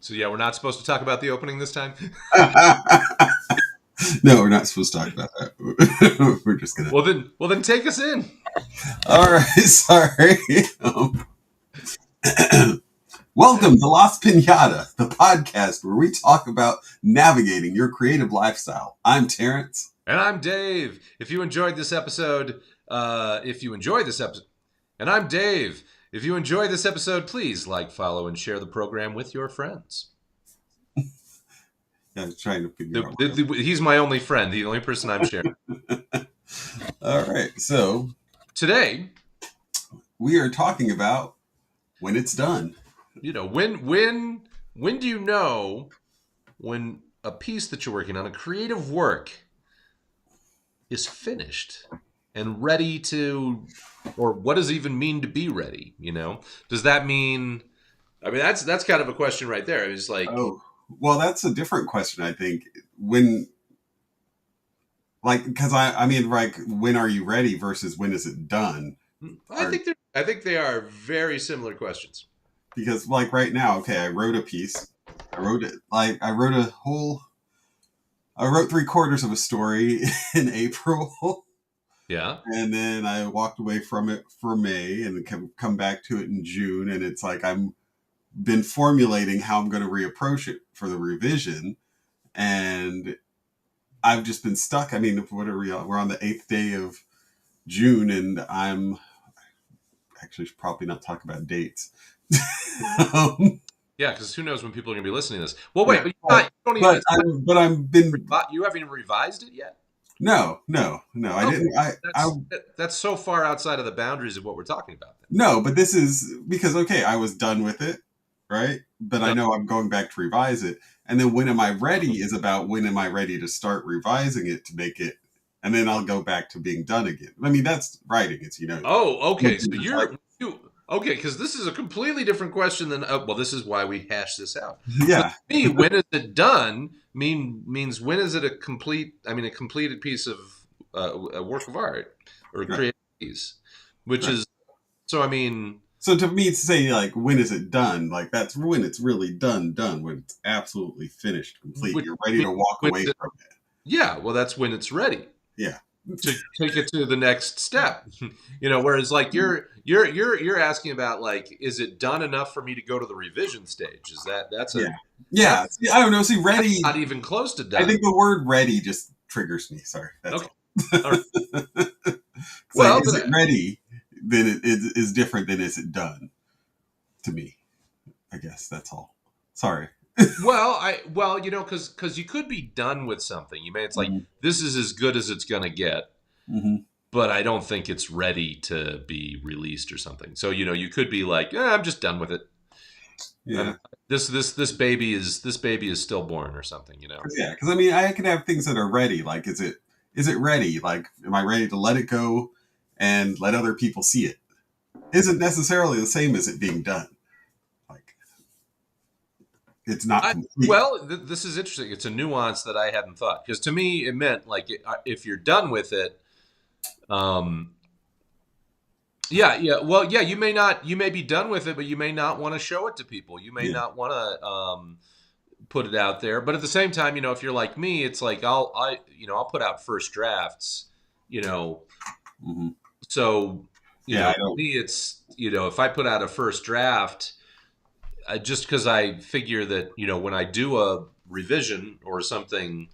So yeah, we're not supposed to talk about the opening this time. No, we're not supposed to talk about that. We're just gonna. Well then, take us in. All right, sorry. Welcome to Las Piñata, the podcast where we talk about navigating your creative lifestyle. I'm Terrance, And I'm Dave. If you enjoyed this episode, and I'm Dave. If you enjoy this episode, please like, follow, and share the program with your friends. I was trying to figure out. He's my only friend, the only person I'm sharing. All right, so today we are talking about when it's done. You know, when do you know when a piece that you're working on, a creative work, is finished and ready to, or what does it even mean to be ready? You know, does that mean? I mean, that's kind of a question right there. It's like, oh, well, that's a different question. I think when are you ready versus when is it done? I think they are very similar questions. Because like right now, okay, I wrote a piece. I wrote 3/4 of a story in April. Yeah. And then I walked away from it for May and come back to it in June. And it's like I'm been formulating how I'm going to reapproach it for the revision. And I've just been stuck. I mean, what are we on? We're on the 8th day of June, and I'm actually should probably not talk about dates. Yeah, because who knows when people are going to be listening to this? Well, wait, you haven't even revised it yet? No, I didn't. That's so far outside of the boundaries of what we're talking about. Then. No, but this is because, okay, I was done with it, right? But I know I'm going back to revise it. And then when am I ready is about when am I ready to start revising it to make it, and then I'll go back to being done again. I mean, that's writing. It's, you know. Oh, okay. So okay, because this is a completely different question than, well, this is why we hash this out. Yeah. So to me, when is it done means when is it a completed piece of a work of art or a creative piece, which is, so I mean. So to me, to say like, when is it done? Like that's when it's really done, when it's absolutely finished, complete. You're ready to walk away from it. Yeah. Well, that's when it's ready. Yeah. To take it to the next step, you know, whereas like you're asking about like, is it done enough for me to go to the revision stage? Is that's a yeah. See, I don't know. See, ready, not even close to done. I think the word ready just triggers me. Sorry. That's okay. All right. Well, like, is it ready? Then it is different than is it done? To me, I guess that's all. Sorry. Well, you know, because you could be done with something. It's like, this is as good as it's going to get, but I don't think it's ready to be released or something. So, you know, you could be like, I'm just done with it. Yeah. This baby is stillborn or something, you know? Yeah. Because I mean, I can have things that are ready. Like, is it ready? Like, am I ready to let it go and let other people see it? Isn't necessarily the same as it being done. It's not complete. This is interesting. It's a nuance that I hadn't thought, because to me it meant like, if you're done with it, you may be done with it, but you may not want to show it to people. You may not want to put it out there. But at the same time, you know, if you're like me, it's like I'll put out first drafts, you know. So for me, it's, you know, if I put out a first draft. Just because I figure that, you know, when I do a revision or something,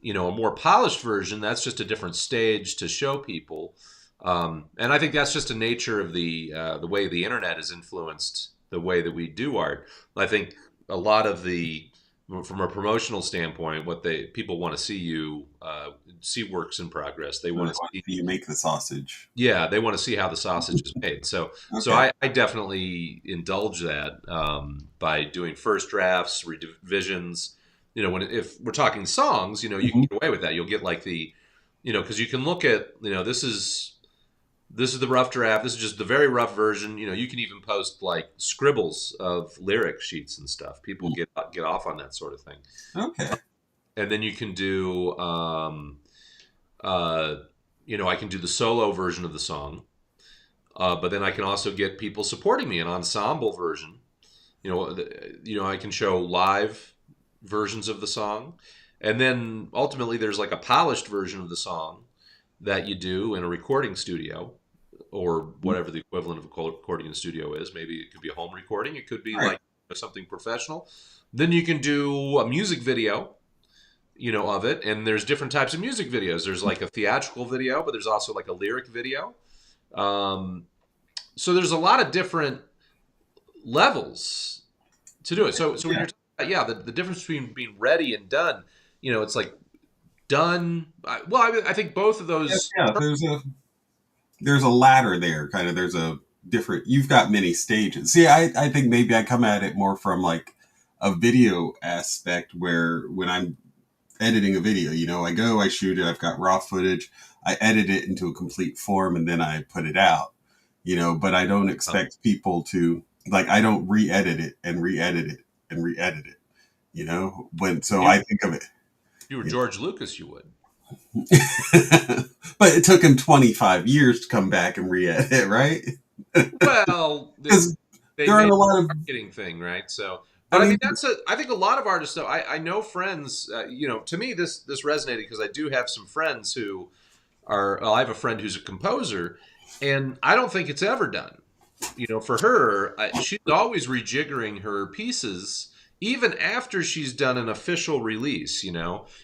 you know, a more polished version, that's just a different stage to show people. And I think that's just a nature of the way the internet has influenced the way that we do art. I think a lot of from a promotional standpoint, people want to see you see works in progress. They want to see you make the sausage. Yeah, they want to see how the sausage is made. So, I definitely indulge that by doing first drafts, revisions. You know, if we're talking songs, you know, you can get away with that. You'll get like you know, because you can look at, you know, this is the rough draft. This is just the very rough version. You know, you can even post like scribbles of lyric sheets and stuff. People get off on that sort of thing. Okay. And then you can do, you know, I can do the solo version of the song, but then I can also get people supporting me, an ensemble version. I can show live versions of the song, and then ultimately there's like a polished version of the song that you do in a recording studio or whatever the equivalent of a recording studio is. Maybe it could be a home recording. It could be Right. like something professional. Then you can do a music video, of it. And there's different types of music videos. There's like a theatrical video, but there's also like a lyric video. Um, so there's a lot of different levels to do it. So when Yeah. you're talking about, the difference between being ready and done, it's like done. Well, I think both of Yeah. those. Yeah. There's a ladder there, kind of. There's a different. You've got many stages. See, I think maybe I come at it more from like a video aspect, where when I'm editing a video, I shoot it. I've got raw footage. I edit it into a complete form, and then I put it out. But I don't expect people to like. I don't re-edit it and re-edit it and re-edit it. I If think of it. you were George Lucas, you would. But it took him 25 years to come back and re-edit it, right? Well, Because they there aren't made a it lot a of. marketing thing, right? So, I but I mean, mean, I think a lot of artists, though, I know friends, to me, this resonated because I do have some friends who I have a friend who's a composer, and I don't think it's ever done. For her, she's always rejiggering her pieces, even after she's done an official release, and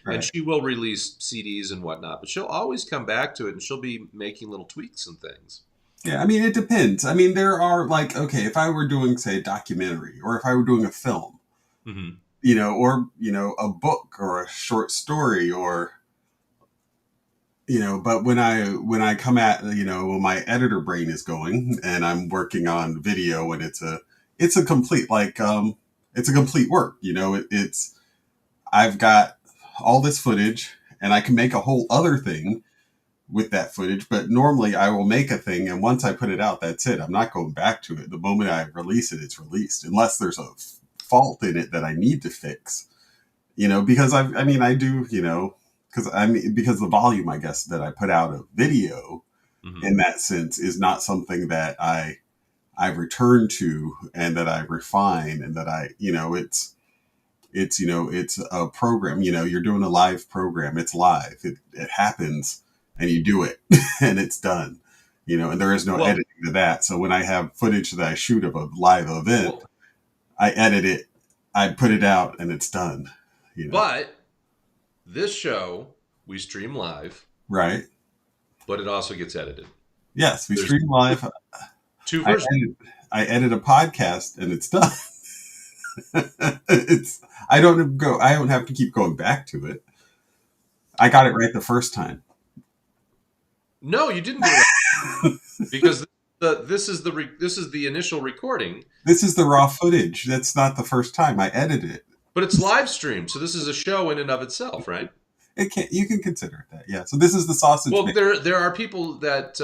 right. she will release CDs and whatnot, but she'll always come back to it and she'll be making little tweaks and things. Yeah, I mean, it depends. I mean, there are like, okay, if I were doing, say, a documentary, or if I were doing a film, Hmm. or a book or a short story, or but when I come at when my editor brain is going and I'm working on video, and it's a complete like it's a complete work. It's I've got all this footage, and I can make a whole other thing with that footage. But normally I will make a thing, and once I put it out, that's it. I'm not going back to it. The moment I release it, it's released, unless there's a fault in it that I need to fix. Because I do, because the volume, I guess, that I put out of video Hmm. in that sense is not something that I return to, and that I refine, and that it's a program. You're doing a live program. It's live. It happens, and you do it, and it's done. And there is no Well, editing to that. So when I have footage that I shoot of a live event, well, I edit it, I put it out, and it's done. but this show we stream live, Right? but it also gets edited. Yes, we There's stream live. two I versions. edit, I edit a podcast, and it's done. it's I don't have to keep going back to it. I got it right the first time. No, you didn't get it right because this is the initial recording, This is the raw footage. That's not the first time I edited it. but it's live streamed, so this is a show in and of itself, right? You can consider it that. Yeah. So this is the sausage Well, maker. there are people that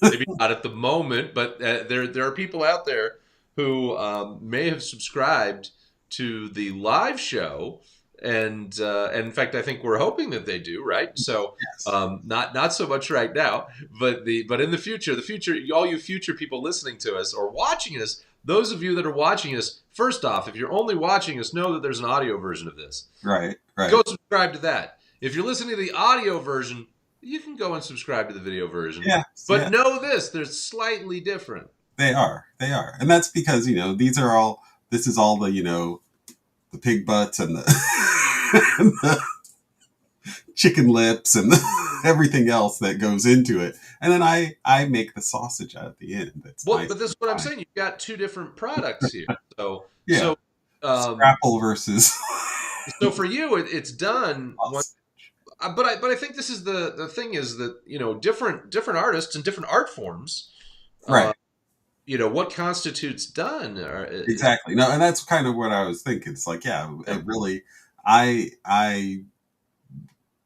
maybe not at the moment, but there are people out there who may have subscribed to the live show, and in fact, I think we're hoping that they do, right? So Yes. not so much right now, but in the future, all you future people listening to us or watching us, those of you that are watching us, first off, if you're only watching us, know that there's an audio version of this. Right. Right. Go subscribe to that. If you're listening to the audio version, you can go and subscribe to the video version. Yeah. But Yeah. know this, they're slightly different. They are. They are. And that's because this is all the pig butts, and and the chicken lips, and everything else that goes into it. And then I make the sausage out at the end. That's Well, nice but this is and what I'm fine. saying. You've got two different products here. So Yeah. so um, Scrapple versus so for you, it's done. sausage. But I think this is the thing is that different artists and different art forms. Right. Uh, what constitutes done is Exactly. No, and that's kind of what I was thinking. It's like, yeah, yeah. it really, I,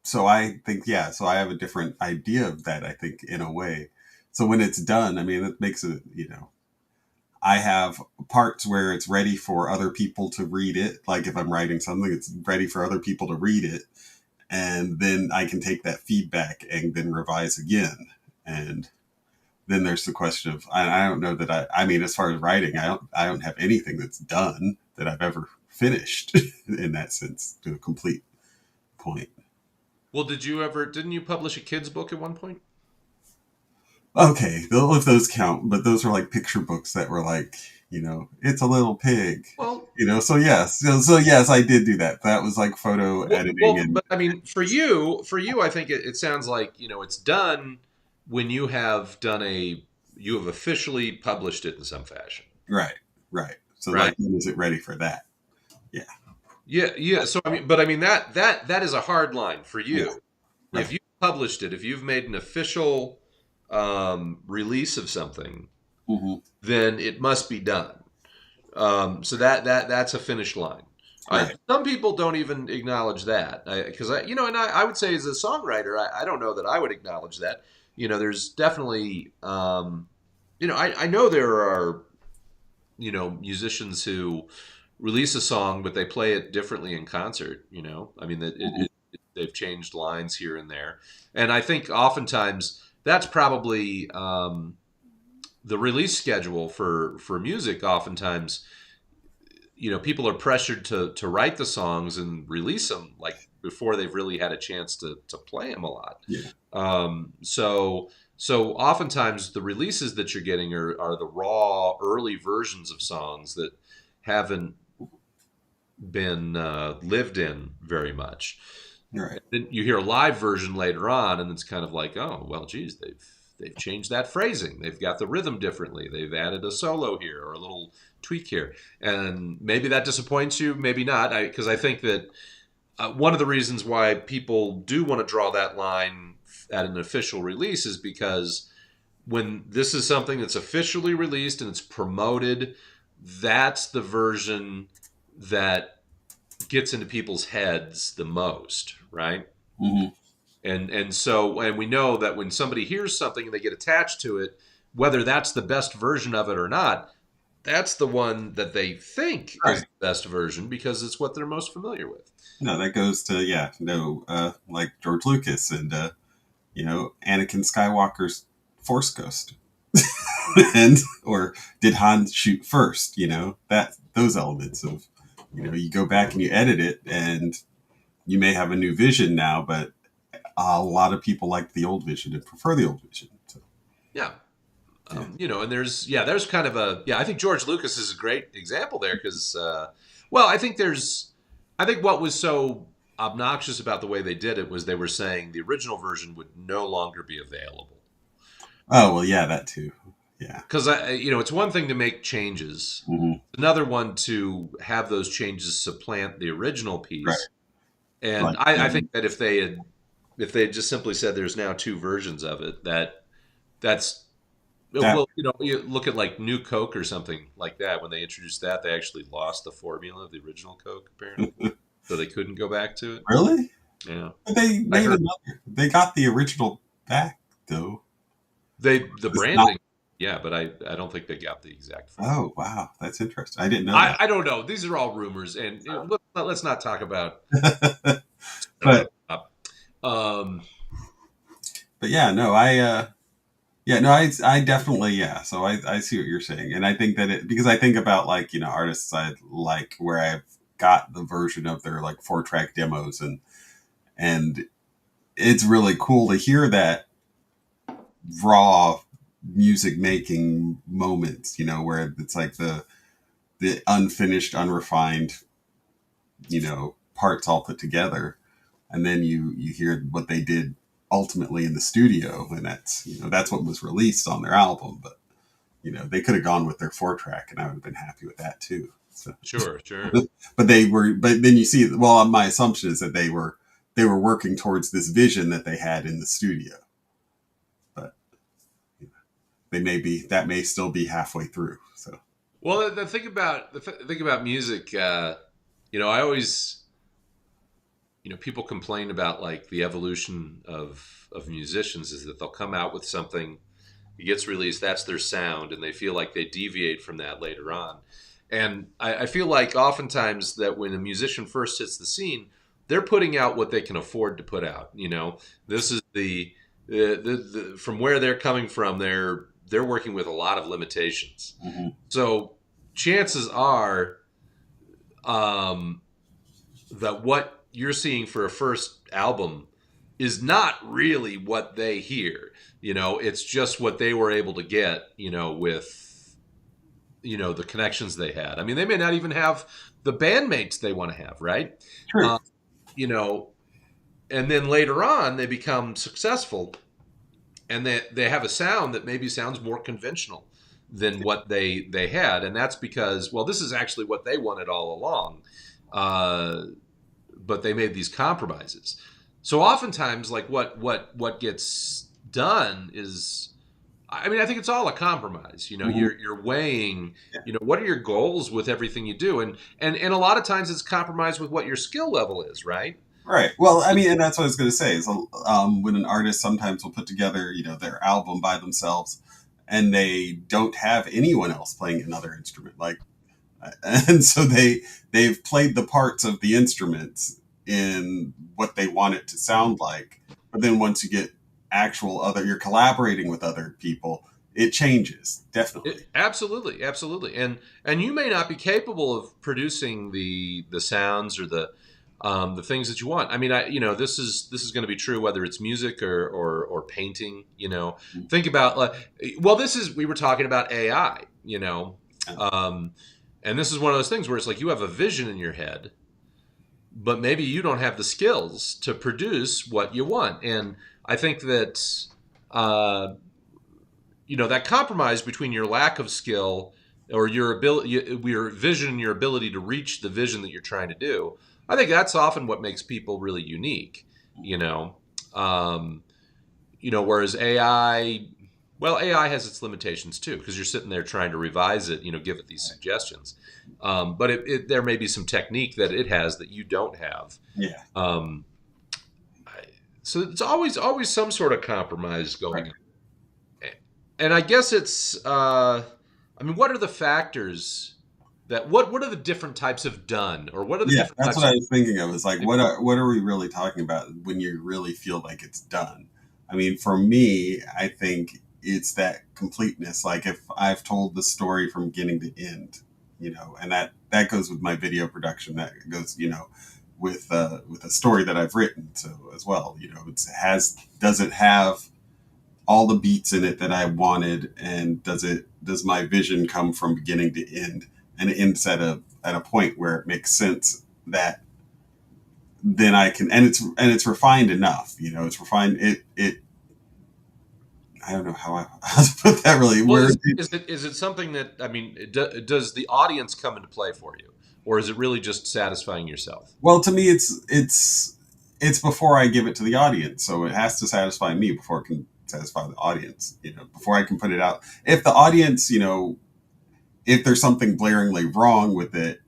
so I think, yeah, so I have a different idea of that, I think, in a way. So when it's done, I mean, it makes it, I have parts where it's ready for other people to read it. Like if I'm writing something, it's ready for other people to read it. And then I can take that feedback and then revise again. And then there's the question of I don't know that I mean, as far as writing, I don't have anything that's done that I've ever finished in that sense to a complete point. Well, didn't you publish a kid's book at one point? Okay, if those count, but those were like picture books that were like, it's a little pig, Well, So yes, so yes, I did do that. That was like photo editing and but I mean, for you, I think it sounds like it's done when you have officially published it in some fashion, right, right. So right? like, when is it ready for that? Yeah, Yeah, yeah. So I mean that is a hard line for yeah, you. If right. you published it, if you've made an official release of something, Hmm. then it must be done. So that's a finish line. Right. Some people don't even acknowledge that because and I would say as a songwriter, I don't know that I would acknowledge that. There's definitely, I know there are, musicians who release a song, but they play it differently in concert. I mean, Hmm. they've changed lines here and there, and I think oftentimes that's probably the release schedule for music. Oftentimes, people are pressured to write the songs and release them like before they've really had a chance to play them a lot. Yeah. So oftentimes the releases that you're getting are the raw early versions of songs that haven't been lived in very much. Right. Then you hear a live version later on, and it's kind of like, oh, well, geez, they've changed that phrasing. They've got the rhythm differently. They've added a solo here or a little tweak here, and maybe that disappoints you, maybe not. Because I think that one of the reasons why people do want to draw that line at an official release is because when this is something that's officially released and it's promoted, that's the version that gets into people's heads the most, right? Hmm. And we know that when somebody hears something and they get attached to it, whether that's the best version of it or not, that's the one that they think is Right. the best version because it's what they're most familiar with. No, that goes to like George Lucas and Anakin Skywalker's Force Ghost, and or did Han shoot first? That those elements of you go back and you edit it, and you may have a new vision now, but a lot of people like the old vision and prefer the old vision. So, Yeah. yeah, And there's kind of I think George Lucas is a great example there because, well, I think what was so obnoxious about the way they did it was they were saying the original version would no longer be available. oh well, yeah, that too. Yeah. Because it's one thing to make changes, Hmm. another one to have those changes supplant the original Right. piece. And Like, I think that if they had just simply said there's now two versions of it, that's that. well, you look at like New Coke or something like that. When they introduced that, they actually lost the formula of the original Coke, apparently, so they couldn't go back to it. Really? Yeah, But they I made heard another. They got the original back though. the It's not. branding. Yeah, but I don't think they got the exact formula. Oh wow, that's interesting. I didn't know that. I don't know. These are all rumors, and let's not talk about. But Um, yeah, no, yeah, no, I definitely, yeah. So I see what you're saying, and I think that because I think about like artists I like where I've got the version of their like 4-track demos, and it's really cool to hear that raw music making moments, where it's like the unfinished, unrefined, parts all put together, and then you hear what they did ultimately in the studio, and that's what was released on their album. But they could have gone with their 4-track, and I would have been happy with that too. So, sure, sure. but then you see, well, my assumption is that they were working towards this vision that they had in the studio, but that may still be halfway through. So, Well, the thing about music, I always, people complain about like the evolution of musicians is that they'll come out with something, it gets released, that's their sound, and they feel like they deviate from that later on. And I feel like oftentimes that when a musician first hits the scene, they're putting out what they can afford to put out. This is the from where they're coming from. they're working with a lot of limitations. Mm-hmm. So chances are that what you're seeing for a first album is not really what they hear. It's just what they were able to get, with, the connections they had. I mean, they may not even have the bandmates they want to have, right? True. Uh, you know, and then later on they become successful and they have a sound that maybe sounds more conventional than what they had. And that's because, well, this is actually what they wanted all along. But they made these compromises. So oftentimes, like what gets done is, I mean, I think it's all a compromise. Mm-hmm. You're weighing, what are your goals with everything you do, and a lot of times it's compromised with what your skill level is, right? Right. Well, I mean, and that's what I was going to say is when an artist sometimes will put together, their album by themselves, and they don't have anyone else playing another instrument, like, and so they've played the parts of the instruments in what they want it to sound like, but then once you get you're collaborating with other people, it changes definitely. Absolutely, and you may not be capable of producing the sounds or the things that you want. I mean, this is going to be true whether it's music or painting. Think about we were talking about AI. And this is one of those things where it's like you have a vision in your head, but maybe you don't have the skills to produce what you want. And I think that that compromise between your lack of skill or your vision, your ability to reach the vision that you're trying to do. I think that's often what makes people really unique. Whereas AI. Well, AI has its limitations too, because you're sitting there trying to revise it, give it these suggestions. But there may be some technique that it has that you don't have. Yeah. So it's always some sort of compromise going on. And I guess it's, what are the factors what are the different types of done, or what are the different that's types what I was thinking of. Is like, what are we really talking about when you really feel like it's done? I mean, for me, I think it's that completeness. Like if I've told the story from beginning to end, and that goes with my video production. That goes, with a story that I've written. So as well, does it have all the beats in it that I wanted, and does my vision come from beginning to end, and it ends at a point where it makes sense that then I can, and it's refined enough, it's refined. It I don't know how to put that really. Well, is it something that, I mean, does the audience come into play for you, or is it really just satisfying yourself? Well, to me, it's before I give it to the audience, so it has to satisfy me before it can satisfy the audience. Before I can put it out. If the audience, if there's something blaringly wrong with it,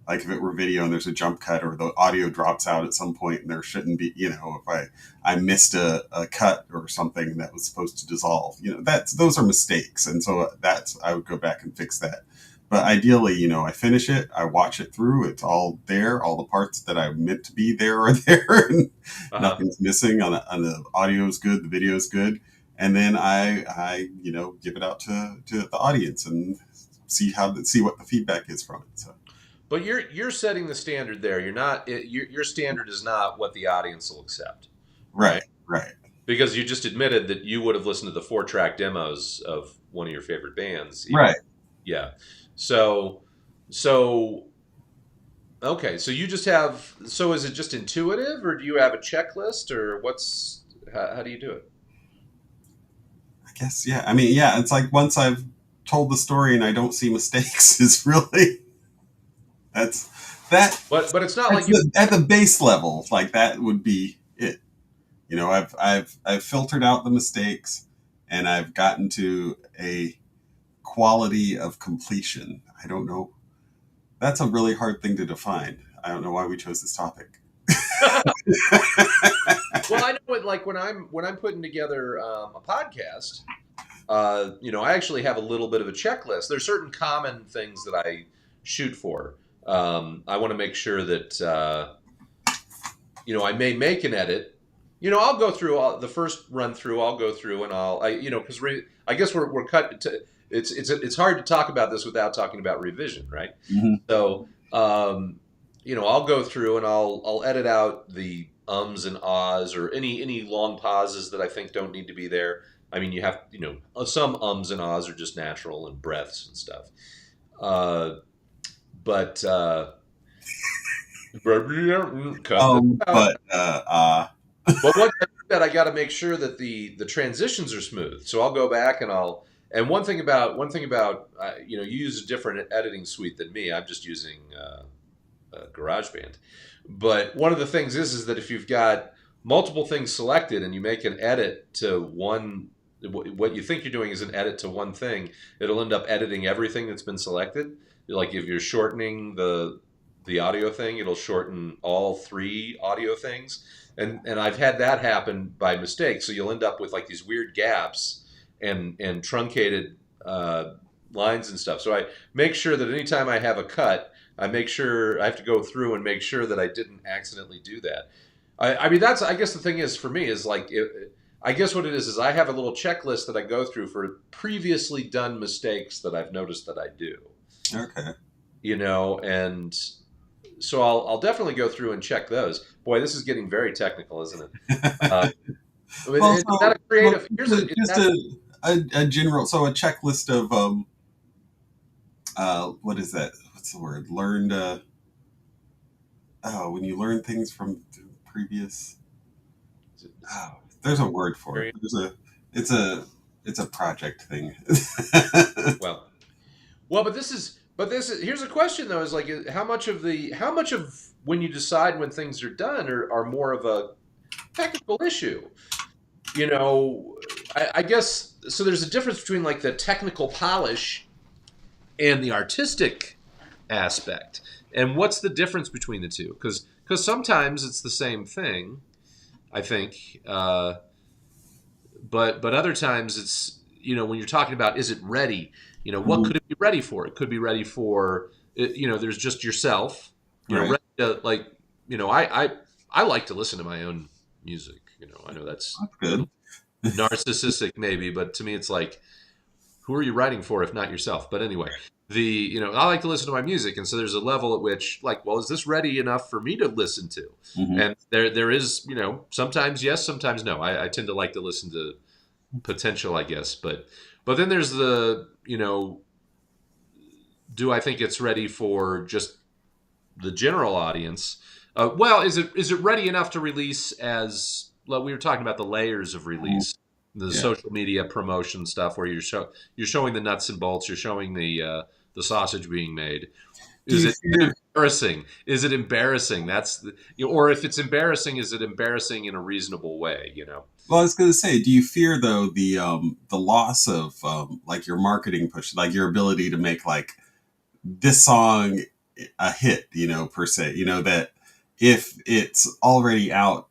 like if it were video and there's a jump cut or the audio drops out at some point and there shouldn't be, if I missed a cut or something that was supposed to dissolve, those are mistakes. And so I would go back and fix that. But ideally, I finish it, I watch it through, it's all there, all the parts that I meant to be there are there, and nothing's missing. On the audio is good, the video is good. And then I give it out to the audience and see what the feedback is from it. So. But you're setting the standard there. You're not. Your standard is not what the audience will accept. Right. Because you just admitted that you would have listened to the 4-track demos of one of your favorite bands. Right. Yeah. So okay. So you just have. So is it just intuitive, or do you have a checklist, or how do you do it? I guess, yeah. I mean, yeah. It's like once I've told the story and I don't see mistakes, is really. That's that. But it's not like at the base level, like that would be it. I've filtered out the mistakes, and I've gotten to a quality of completion. I don't know. That's a really hard thing to define. I don't know why we chose this topic. Well, I know it. Like when I'm putting together a podcast, I actually have a little bit of a checklist. There's certain common things that I shoot for. I want to make sure that, I may make an edit, I'll go through the first run through. I'll go through and because I guess we're cut. It's hard to talk about this without talking about revision, right? Hmm. So, I'll go through and I'll edit out the ums and ahs or any long pauses that I think don't need to be there. I mean, you have some ums and ahs are just natural and breaths and stuff. Uh, but cut this out. But But once I do that, I got to make sure that the transitions are smooth. So I'll go back and one thing about you use a different editing suite than me. I'm just using GarageBand. But one of the things is that if you've got multiple things selected and you make an edit to one, what you think you're doing is an edit to one thing, it'll end up editing everything that's been selected. Like if you're shortening the audio thing, it'll shorten all three audio things. And I've had that happen by mistake. So you'll end up with like these weird gaps and truncated lines and stuff. So I make sure that anytime I have a cut, I make sure I have to go through and make sure that I didn't accidentally do that. I mean, I guess the thing is for me is like, I guess what it is I have a little checklist that I go through for previously done mistakes that I've noticed that I do. okay. And so I'll definitely go through and check those. Boy, this is getting very technical, isn't it? Well, Is that a creative? just a general, so a checklist of what is that? What's the word? Learned. When you learn things from the previous. Oh, there's a word for it. It's a project thing. well, but here's a question though: is like how much of when you decide when things are done are more of a technical issue? I guess so. There's a difference between like the technical polish and the artistic aspect. And what's the difference between the two? Because sometimes it's the same thing, I think, but other times it's when you're talking about is it ready? What could it be ready for? It could be ready for there's just yourself. Right. Ready to, like I like to listen to my own music. I know that's good. Narcissistic maybe, but to me it's like, who are you writing for if not yourself? But anyway, I like to listen to my music, and so there's a level at which like, well, is this ready enough for me to listen to? Mm-hmm. And there is sometimes yes, sometimes no. I tend to like to listen to potential, I guess, but then there's the do I think it's ready for just the general audience? Well, is it ready enough to release as we were talking about the layers of release, the social media promotion stuff where you're showing the nuts and bolts, you're showing the sausage being made. Is it embarrassing? Is it embarrassing? Or if it's embarrassing, is it embarrassing in a reasonable way? Well, I was going to say, do you fear though the loss of like your marketing push, like your ability to make like this song a hit, per se, that if it's already out,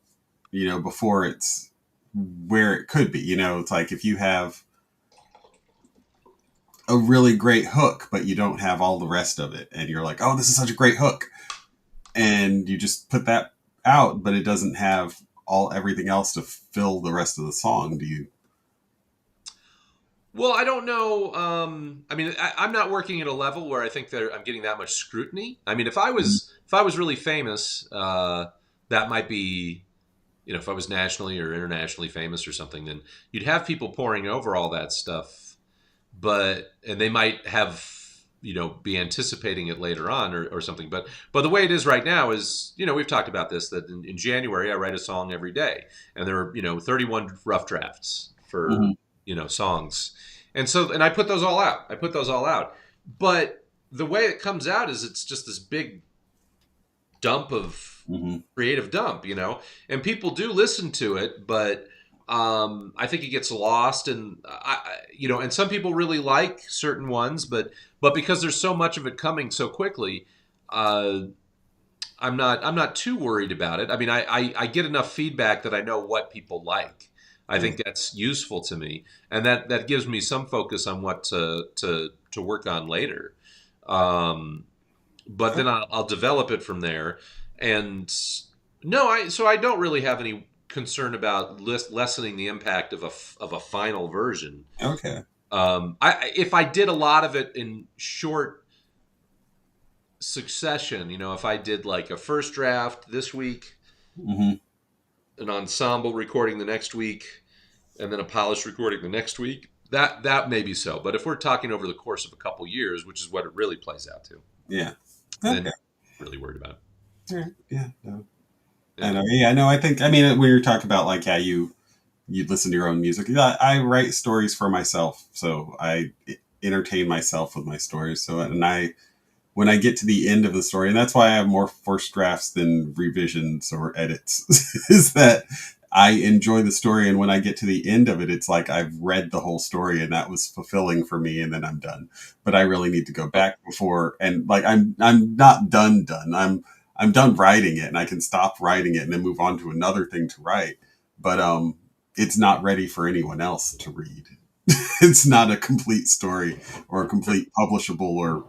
before it's where it could be, it's like if you have a really great hook, but you don't have all the rest of it, and you're like, oh, this is such a great hook, and you just put that out, but it doesn't have everything else to fill the rest of the song. Do you? Well, I don't know. I mean, I'm not working at a level where I think that I'm getting that much scrutiny. I mean, if I was really famous, that might be, if I was nationally or internationally famous or something, then you'd have people pouring over all that stuff, and they might have, be anticipating it later on or something. But the way it is right now is, we've talked about this, that in January I write a song every day, and there are 31 rough drafts for songs, and I put those all out. But the way it comes out is it's just this big dump of creative dump, and people do listen to it, but I think it gets lost, and and some people really like certain ones, but because there's so much of it coming so quickly, I'm not too worried about it. I mean, I get enough feedback that I know what people like. I think that's useful to me, and that gives me some focus on what to work on later. But then I'll develop it from there. And no, I don't really have any concerned about lessening the impact of a final version. Okay. If I did a lot of it in short succession, if I did like a first draft this week, Hmm. an ensemble recording the next week, and then a polished recording the next week, that may be so. But if we're talking over the course of a couple years, which is what it really plays out to, Yeah. then Okay. I'm really worried about All right. Yeah. No. it. I Yeah. know. Yeah. No. I think. I mean, when you're talking about like, yeah, you listen to your own music. Yeah, I write stories for myself, so I entertain myself with my stories. So, and I when I get to the end of the story, and that's why I have more first drafts than revisions or edits, is that I enjoy the story, and when I get to the end of it, it's like I've read the whole story, and that was fulfilling for me, and then I'm done. But I really need to go Oh, back before, and like I'm not done. I'm done writing it, and I can stop writing it and then move on to another thing to write. But it's not ready for anyone else to read. It's not a complete story or a complete publishable or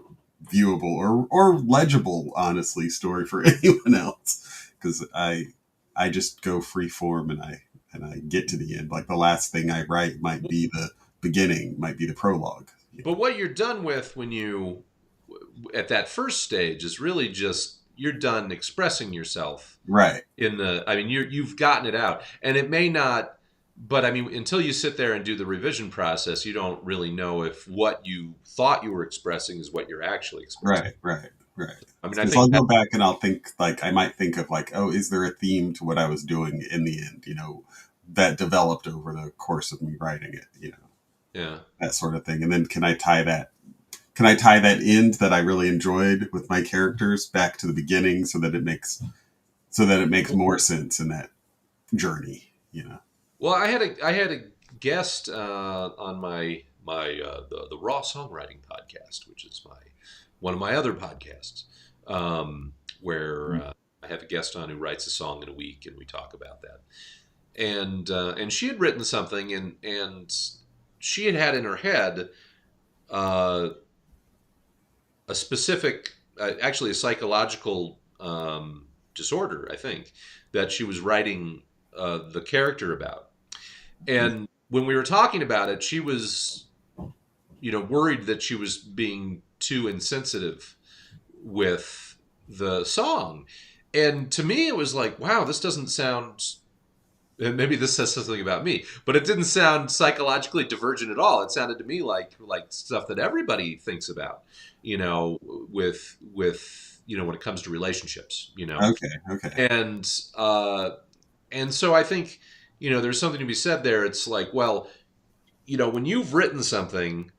viewable or legible, honestly, story for anyone else, because I just go free form, and I get to the end. Like the last thing I write might be the beginning, might be the prologue. but what you're done with when you at that first stage is really just you're done expressing yourself Right, in the. I mean, you've gotten it out, and it may not. But I mean, until you sit there and do the revision process, you don't really know if what you thought you were expressing is what you're actually expressing. right. I mean, I Because think I'll that. go back and I'll think, like, I might think of like, oh, is there a theme to what I was doing in the end? That developed over the course of me writing it. Yeah. That sort of thing. And then can I tie that end that I really enjoyed with my characters back to the beginning, so that it makes more sense in that journey. Well, I had a guest on the Raw Songwriting podcast, which is my one of my other podcasts, where I have a guest on who writes a song in a week, and we talk about that. And she had written something, and she had in her head uh, a specific, actually a psychological disorder, I think, that she was writing the character about. And when we were talking about it, she was, worried that she was being too insensitive with the song. And to me, it was like, wow, this doesn't sound. And maybe this says something about me, but it didn't sound psychologically divergent at all. It sounded to me like stuff that everybody thinks about, with when it comes to relationships. Okay, okay. And and so I think there's something to be said there. It's like, well, when you've written something,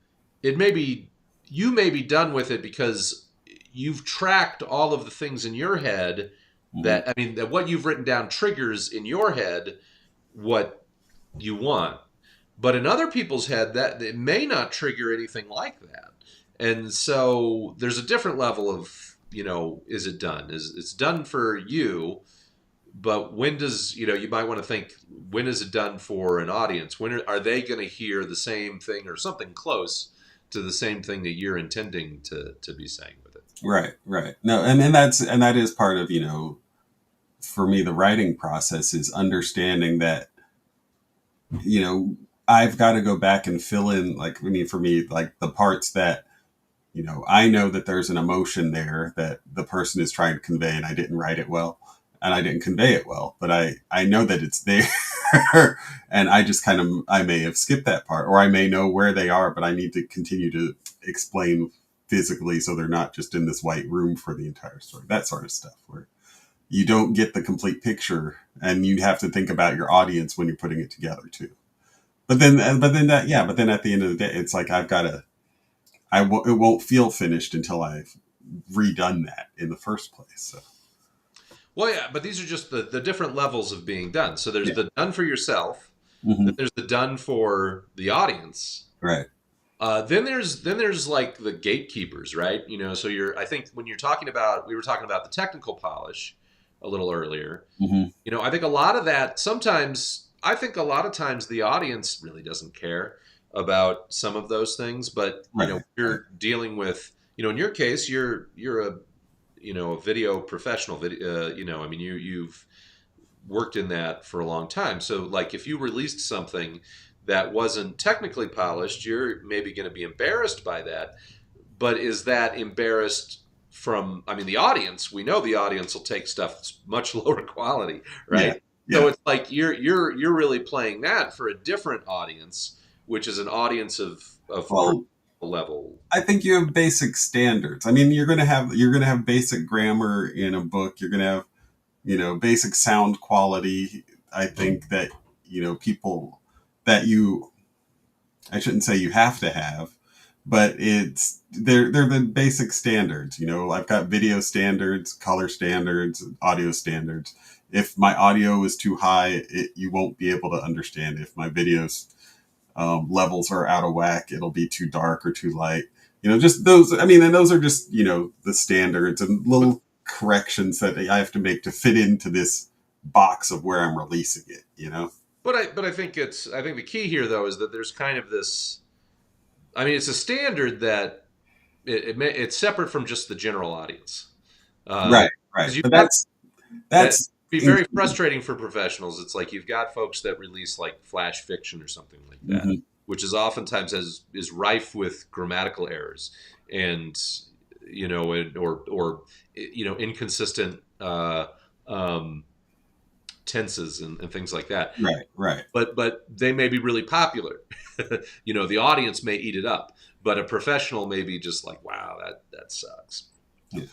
it may be you may be done with it because you've tracked all of the things in your head Hmm. that, I mean, that what you've written down triggers in your head what you want. But in other people's head, that it may not trigger anything like that. And so there's a different level of, is it done? Is it's done for you, but when does, you might want to think, when is it done for an audience? When are they going to hear the same thing or something close to the same thing that you're intending to be saying with it? Right. No, and that is part of, for me, the writing process is understanding that, you know, I've got to go back and fill in, like, I mean, for me, like the parts that, I know that there's an emotion there that the person is trying to convey, and I didn't write it well, and I didn't convey it well, but I know that it's there. And I just I may have skipped that part, or I may know where they are, but I need to continue to explain physically so they're not just in this white room for the entire story. That sort of stuff where you don't get the complete picture, and you have to think about your audience when you're putting it together too. But then at the end of the day, it's like it won't feel finished until I've redone that in the first place. So Well, yeah, but these are just the different levels of being done. So there's yeah. the done for yourself, Hmm. then there's the done for the audience. Right. Then there's like the gatekeepers, right? So I think when you're talking about, we were talking about the technical polish a little earlier. Hmm. I think a lot of that sometimes, I think a lot of times the audience really doesn't care about some of those things, but Right. Right. you're dealing with, in your case, you're a video professional. I mean, you've worked in that for a long time. So like if you released something that wasn't technically polished, you're maybe going to be embarrassed by that. But is that embarrassed from, I mean, the audience? We know the audience will take stuff that's much lower quality, Yeah. right? So Yeah. it's like you're really playing that for a different audience, which is an audience of Well, level. I think you have basic standards. I mean, you're gonna have basic grammar in a book. You're gonna have, basic sound quality. I think that, people that I shouldn't say you have to have, but they're the basic standards. I've got video standards, color standards, audio standards. If my audio is too high, you won't be able to understand. If my videos levels are out of whack, it'll be too dark or too light. Just those. I mean, and those are just the standards and But little corrections that I have to make to fit into this box of where I'm releasing it. but I think I think the key here though is that there's kind of this. I mean, it's a standard that it's separate from just the general audience. Right, right. Because you've But got that that's be very frustrating for professionals. It's like you've got folks that release like flash fiction or something like that, mhm. which is oftentimes is rife with grammatical errors and or inconsistent um, tenses and things like that. Right, right. But they may be really popular. The audience may eat it up, but a professional may be just like, wow, that sucks. Yeah.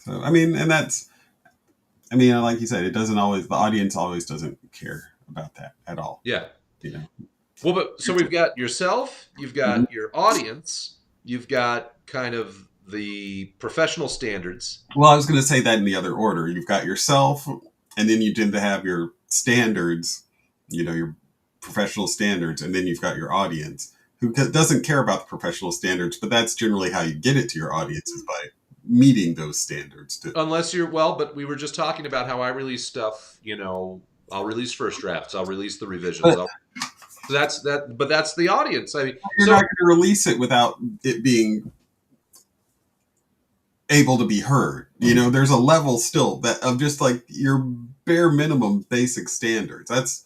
So I mean, and like you said, the audience always doesn't care about that at all. Yeah. You know. Well, but so we've got yourself, you've Mhm. got your audience, you've got kind of the professional standards. Well, I was going to say that in the other order. You've got yourself, and then you tend to have your standards, your professional standards, and then you've got your audience who doesn't care about the professional standards, but that's generally how you get it to your audience is by meeting those standards. Unless you're well, but we were just talking about how I release stuff. I'll release first drafts, I'll release the revisions. But That's that, but that's the audience. I mean, you're so not going to release it without it being able to be heard. There's a level still that of just like your bare minimum basic standards. That's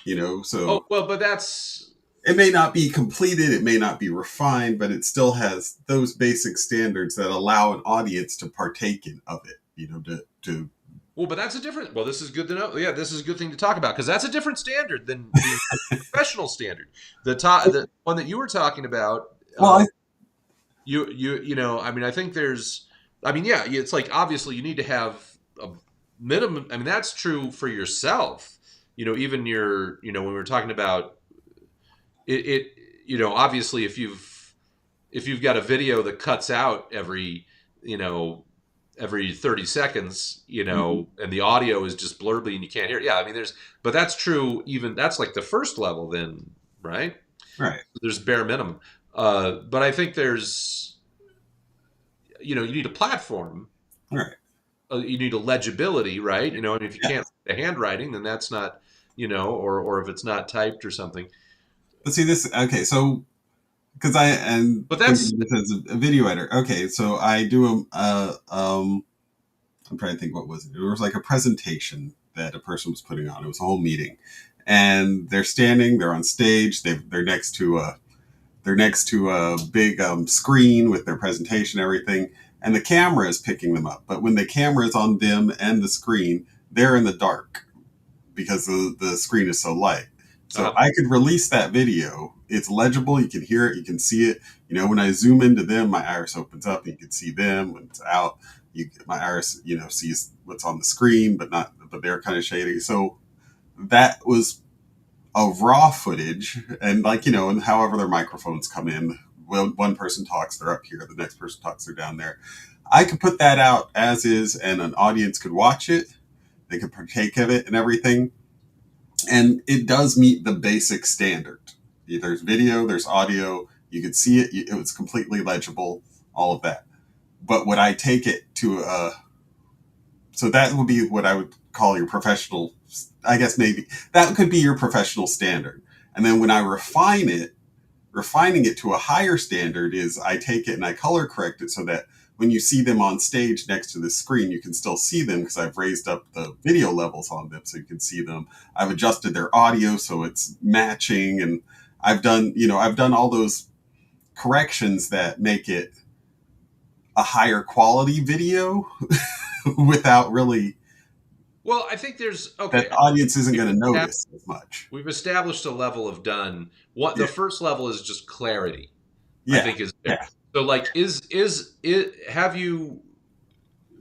oh so well, but that's it may not be completed, it may not be refined, but it still has those basic standards that allow an audience to partake of it. well, but that's a different. Well, this is good to know. Yeah, this is a good thing to talk about because that's a different standard than the professional standard. The one that you were talking about. Well, I mean, I think there's. I mean, yeah, it's like obviously you need to have a minimum. I mean, that's true for yourself. Even when we were talking about it obviously if you've got a video that cuts out you know every 30 seconds, mhm, and the audio is just blurby and you can't hear it. Yeah, I mean but that's true, even that's like the first level then, right? right, There's bare minimum. But I think there's you need a platform, right, you need a legibility, right? And if you yeah. can't read the handwriting, then that's not, or if it's not typed or something. But see this. Okay, so because I am But thinking that's of this as a video editor. Okay, so I do I'm trying to think what was it. It was like a presentation that a person was putting on. It was a whole meeting, and they're on stage. They're next to a big screen with their presentation and everything, and the camera is picking them up. But when the camera is on them and the screen, they're in the dark because the screen is so light. So uh, I could release that video. It's legible. You can hear it. You can see it. When I zoom into them, my iris opens up and you can see them. When it's out, my iris, sees what's on the screen, but they're kind of shady. So that was of raw footage, and and however their microphones come in, when one person talks they're up here, the next person talks they're down there. I could put that out as is, and an audience could watch it, they could partake of it and everything, and it does meet the basic standard. There's video, there's audio, you could see it, it was completely legible, all of that. But would I take it to so that would be what I would call your professional, I guess maybe that could be your professional standard. And then when I refining it to a higher standard is I take it and I color correct it so that when you see them on stage next to the screen, you can still see them because I've raised up the video levels on them so you can see them. I've adjusted their audio so it's matching, and I've done all those corrections that make it a higher quality video without really Well, I think there's that okay. the audience isn't We've going to estab- notice as much. we've established a level of done. What Yeah, the first level is just clarity. I yeah, think is there. yeah. So like, is it? Have you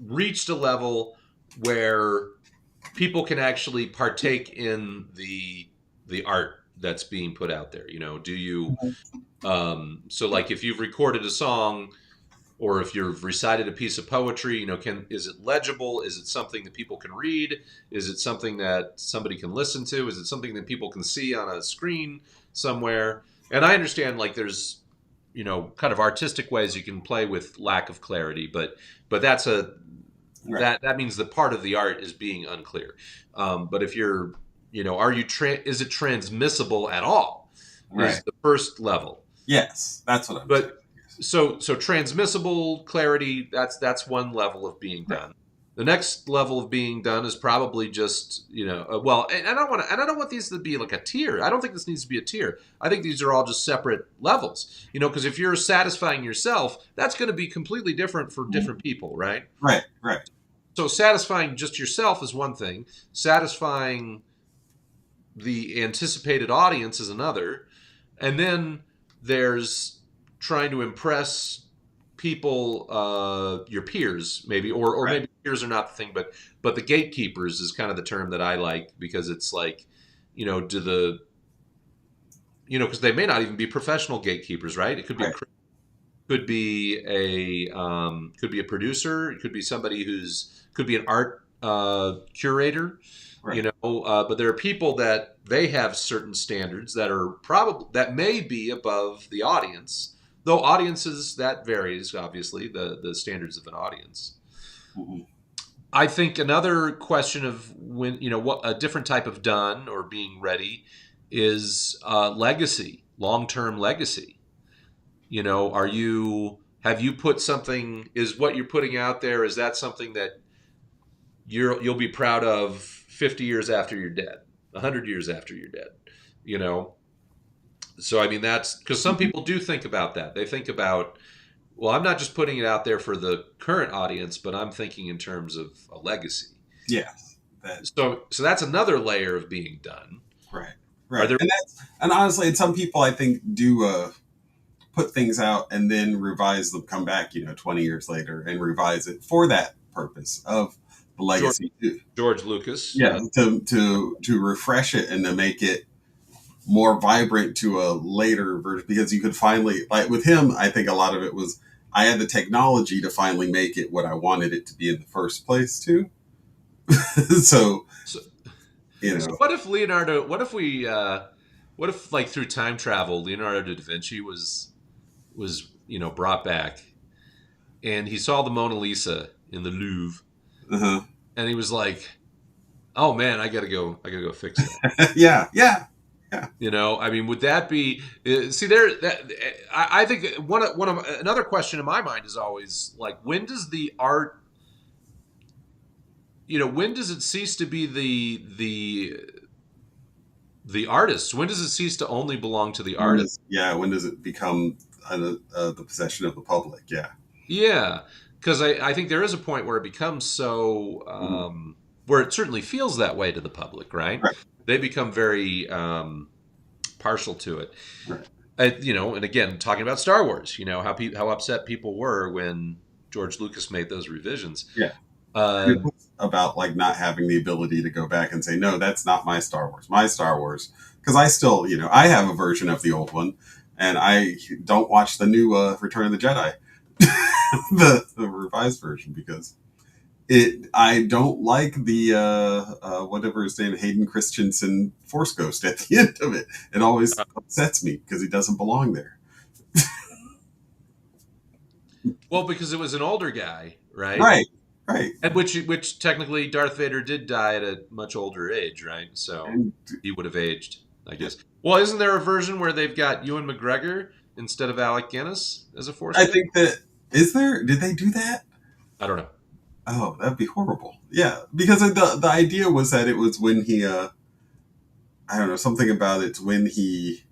reached a level where people can actually partake in the art that's being put out there? Do you? So like, if you've recorded a song or if you've recited a piece of poetry, is it legible? Is it something that people can read? Is it something that somebody can listen to? Is it something that people can see on a screen somewhere? And I understand like there's kind of artistic ways you can play with lack of clarity, but Right, that means that part of the art is being unclear. But if you're are you is it transmissible at all? right. Is the first level. Yes, that's what I'm saying. But Yes. so transmissible clarity, that's one level of being Right, done. The next level of being done is probably just well, and I don't want these to be like a tier. I don't think this needs to be a tier. I think these are all just separate levels. Because if you're satisfying yourself, that's going to be completely different for different people, right? right, right, So satisfying just yourself is one thing. Satisfying the anticipated audience is another, and then there's trying to impress people, your peers maybe, or right, maybe peers are not the thing, but the gatekeepers is kind of the term that I like, because it's like, do the because they may not even be professional gatekeepers, right? It could be a right, could be a producer, it could be somebody could be an art curator, right. but there are people that they have certain standards that are probably that may be above the audience, though audiences, that varies, obviously, the standards of an audience. Mhm. I think another question of when what a different type of done or being ready is legacy, long-term legacy. Are you have you put something, is what you're putting out there, is that something that you'll be proud of 50 years after you're dead, 100 years after you're dead, you know so I mean, that's because some people do think about that. They think about, well, I'm not just putting it out there for the current audience, but I'm thinking in terms of a legacy. Yes, that So that's another layer of being done. right, Are right. there And honestly, and some people I think do put things out and then revise them, come back 20 years later and revise it for that purpose of the George, legacy. George Lucas? Yeah, to refresh it and to make it more vibrant to a later version, because you could finally, like with him, I think a lot of it was I had the technology to finally make it what I wanted it to be in the first place too. So, So, you so know, what if Leonardo? What if like through time travel, Leonardo da Vinci was brought back, and he saw the Mona Lisa in the Louvre, uh-huh. and he was like, "Oh man, I gotta go fix that." Yeah, yeah, yeah, I mean, would that be? See, there. I think one of another question in my mind is always like, when does the art? When does it cease to be the artist? When does it cease to only belong to the artist? when does it become the possession of the public? Yeah. Yeah, because I think there is a point where it becomes so, Mhm. where it certainly feels that way to the public, right? Right, They become very partial to it. right. And again, talking about Star Wars, how upset people were when George Lucas made those revisions. Yeah. Uh, And it's about like not having the ability to go back and say, no, that's not my Star Wars. My Star Wars, because I still, I have a version of the old one, and I don't watch the new Return of the Jedi, the revised version, because I don't like the whatever his name, Hayden Christensen Force Ghost at the end of it. It always upsets me because he doesn't belong there. well, because it was an older guy, right? Right, right. And which technically Darth Vader did die at a much older age, right? So And he would have aged, I yeah, guess. Well, isn't there a version where they've got Ewan McGregor instead of Alec Guinness as a Force I ghost? think that. Is there? Did they do that? I don't know. Oh, that'd be horrible. Yeah, because the idea was that it was when he I don't know, something about it's when he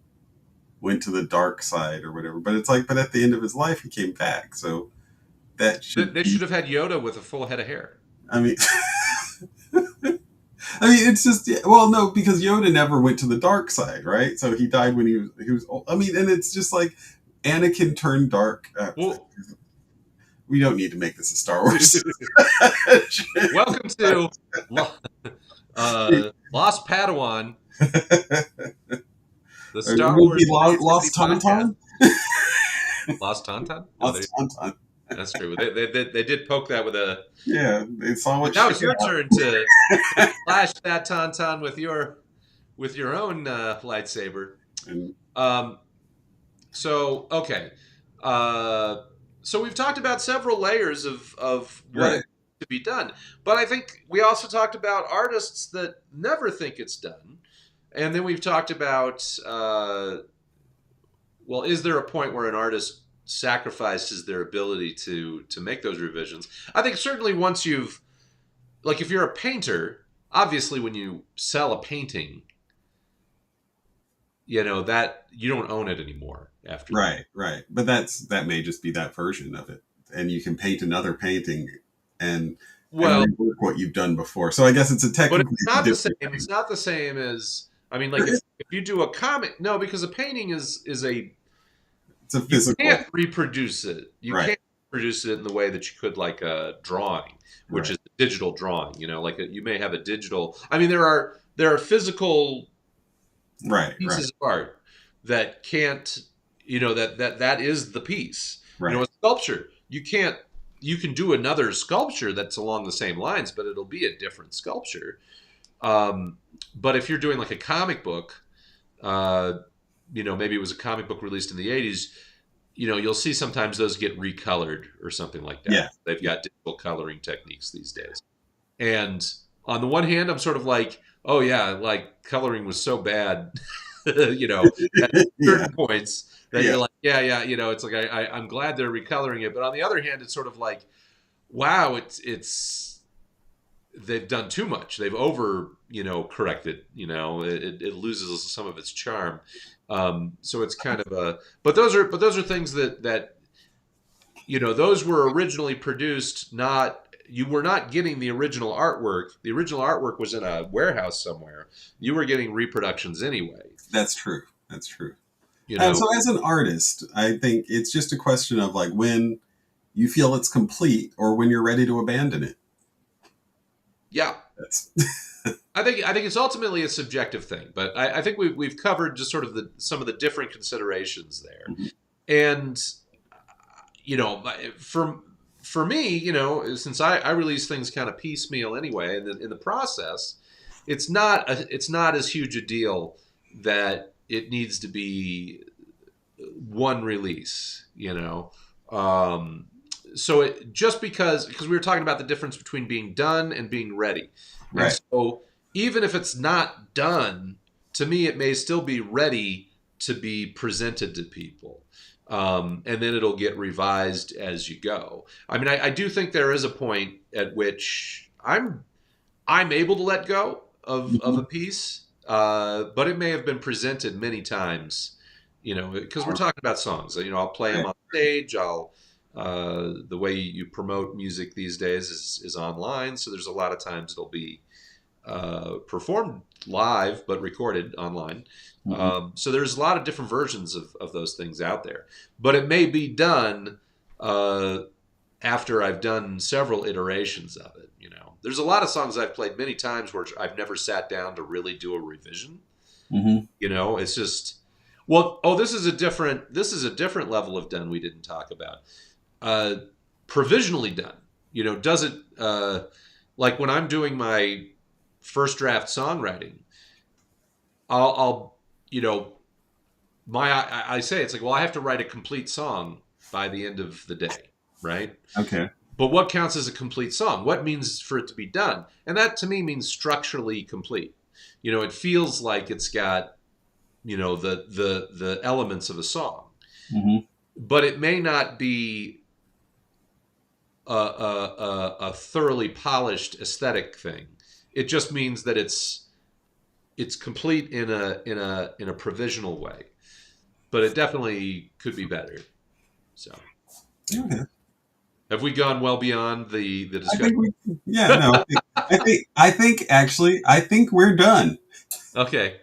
went to the dark side or whatever. But it's like, but at the end of his life, he came back. So that should They be. should have had Yoda with a full head of hair. I mean, I mean, it's just well, no, because Yoda never went to the dark side, right? So he died when he was old. I mean, and it's just like Anakin turned dark. Well, We don't need to make this a Star Wars. welcome to Lost Padawan, the It Star would be Wars Creativity Lost Podcast. Tauntaun. Lost Tauntaun? No, Lost Tauntaun. that's true. They did poke that with a. Yeah, they saw what Now she it's your got. turn to flash that Tauntaun with your own lightsaber. And, Um, so okay, uh, so we've talked about several layers of what right. it to be done, but I think we also talked about artists that never think it's done, and then we've talked about well, is there a point where an artist sacrifices their ability to make those revisions? I think certainly once you've like if you're a painter, obviously when you sell a painting, you know that you don't own it anymore after that. Right, right. But that may just be that version of it, and you can paint another painting and Well, rework what you've done before. So I guess it's a but technically it's not the same. different It's thing. not the same as I mean, like if you do a comic, no, because a painting is a It's a you physical, can't reproduce it. You right, can't reproduce it in the way that you could like a drawing, which right, is a digital drawing. You know, like you may have a digital. I mean, there are physical right, right, pieces of art that can't. You know that is the piece. You know, right. a sculpture you can't. You can do another sculpture that's along the same lines, but it'll be a different sculpture. Um, but if you're doing like a comic book, uh, you know, maybe it was a comic book released in the 80s, you know, you'll see sometimes those get recolored or something like Yeah, that. They've yeah, got digital coloring techniques these days. And on the one hand, I'm sort of like, oh, yeah, like coloring was so bad, you know, at yeah, certain points that yeah. you're like, yeah, yeah, you know, it's like I'm glad they're recoloring it. But on the other hand, it's sort of like, wow, it's they've done too much. They've over, you know, corrected. You know, it loses some of its charm. So it's kind of a. But those are things that you know those were originally produced. Not you were not getting the original artwork. The original artwork was in a warehouse somewhere. You were getting reproductions anyway. That's true. That's true. You And know. so, as an artist, I think it's just a question of like when you feel it's complete or when you're ready to abandon it. Yeah. That's I think it's ultimately a subjective thing, but I think we've covered just sort of some of the different considerations there, Mhm. and you know, for me, you know, since I release things kind of piecemeal anyway, and in the process, it's not as huge a deal that it needs to be one release, you know. Um, so just because we were talking about the difference between being done and being ready, and right. so even if it's not done, to me it may still be ready to be presented to people, and then it'll get revised as you go. I mean, I do think there is a point at which I'm able to let go of Mhm. a piece, but it may have been presented many times, you know, because we're talking about songs. You know, I'll play them Right. on stage. The way you promote music these days is online, so there's a lot of times it'll be performed live but recorded online. Mhm. So there's a lot of different versions of those things out there, but it may be done uh, after I've done several iterations of it. You know, there's a lot of songs I've played many times where I've never sat down to really do a revision. Mhm. You know, it's just well, oh, this is a different level of done we didn't talk about. Uh, Provisionally done. You know, does it like when I'm doing my first draft songwriting, I'll you know I say it's like well I have to write a complete song by the end of the day, right? Okay. But what counts as a complete song? What means for it to be done? And that to me means structurally complete. You know, it feels like it's got, you know, the elements of a song. Mhm. But it may not be a thoroughly polished aesthetic thing. It just means that it's complete in a provisional way, but it definitely could be better. So, Okay. have we gone well beyond the I discussion? think we, yeah, no, I think actually, I think we're done. Okay.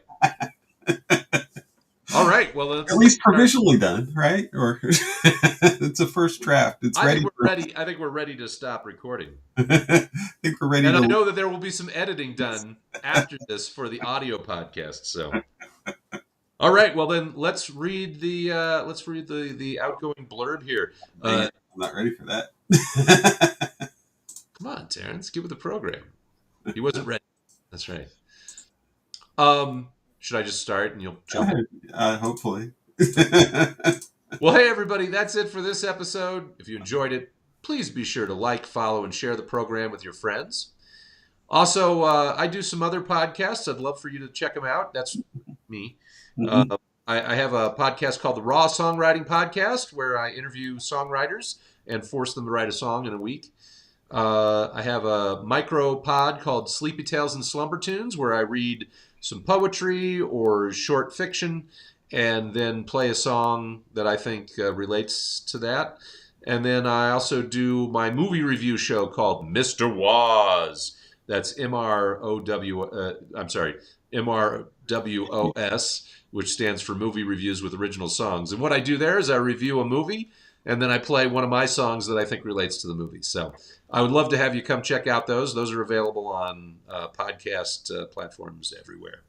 All right. Well, At let's least start. provisionally done, right? Or it's a first draft. It's I think ready we're for. ready. I think we're ready to stop recording. I think we're ready And I to. know that there will be some editing done after this for the audio podcast. So, all right. Well, then let's read the outgoing blurb here. Dang it, I'm not ready for that. Come on, Terrance, get with the program. He wasn't ready. That's right. Should I just start and you'll Go jump in? ahead. Hopefully. Well, hey everybody, that's it for this episode. If you enjoyed it, please be sure to like, follow, and share the program with your friends. Also, I do some other podcasts. I'd love for you to check them out. That's me. Uh, Mhm. I have a podcast called the Raw Songwriting Podcast, where I interview songwriters and force them to write a song in a week. I have a micro pod called Sleepy Tales and Slumber Tunes, where I read some poetry or short fiction and then play a song that I think relates to that. And then I also do my movie review show called Mr. Waz. That's MROW. I'm sorry, MRWOS, which stands for Movie Reviews with Original Songs. And what I do there is I review a movie and then I play one of my songs that I think relates to the movie. So I would love to have you come check out those. Those are available on podcast platforms everywhere.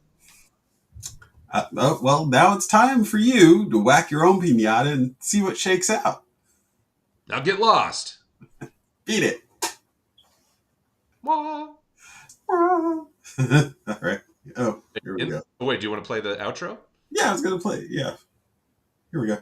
Well, now it's time for you to whack your own pinata and see what shakes out. Now get lost. Beat it. Wah. All right. Oh, here we go. Oh, wait, do you want to play the outro? Yeah, I was going to play. Yeah. Here we go.